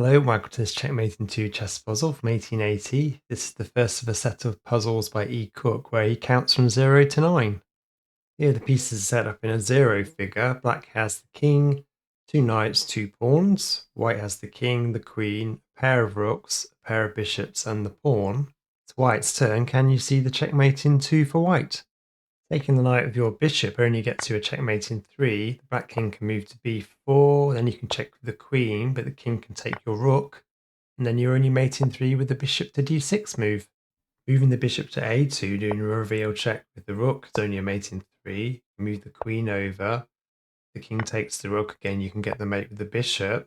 Hello, welcome to this Checkmate in 2 chess puzzle from 1880. This is the first of a set of puzzles by E. Cook where he counts from 0 to 9. Here the pieces are set up in a 0 figure. Black has the king, 2 knights, 2 pawns. White has the king, the queen, a pair of rooks, a pair of bishops and the pawn. It's White's turn. Can you see the checkmate in 2 for White? Taking the knight with your bishop only gets you a checkmate in 3. The black king can move to b4, then you can check with the queen, but the king can take your rook, and then you're only mate in 3 with the bishop to d6 move. Moving the bishop to a2, doing a reveal check with the rook, it's only a mate in 3. Move the queen over, the king takes the rook, again you can get the mate with the bishop.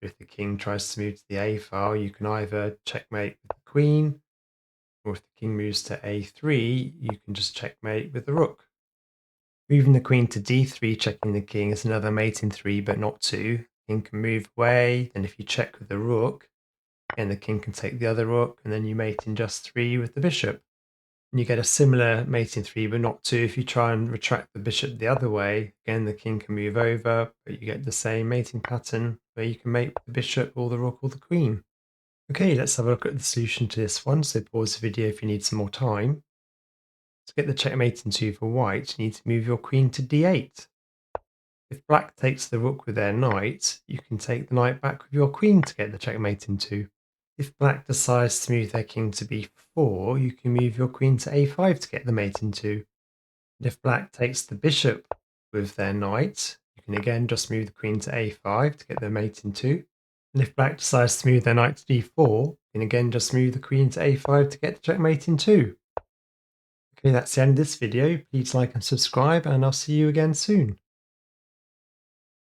If the king tries to move to the a file, you can either checkmate with the queen, or if the king moves to a3, you can just checkmate with the rook. Moving the queen to d3, checking the king is another mate in 3, but not 2. King can move away, then if you check with the rook, and the king can take the other rook, and then you mate in just 3 with the bishop. And you get a similar mate in 3, but not 2 if you try and retract the bishop the other way. Again, the king can move over, but you get the same mating pattern where you can mate with the bishop or the rook or the queen. Okay, let's have a look at the solution to this one. So pause the video if you need some more time. To get the checkmate in 2 for White, you need to move your queen to d8. If Black takes the rook with their knight, you can take the knight back with your queen to get the checkmate in 2. If Black decides to move their king to b4, you can move your queen to a5 to get the mate in 2. And if Black takes the bishop with their knight, you can again just move the queen to a5 to get the mate in 2. And if Black decides to move their knight to d4, you can again just move the queen to a5 to get the checkmate in 2. Okay, that's the end of this video. Please like and subscribe, and I'll see you again soon.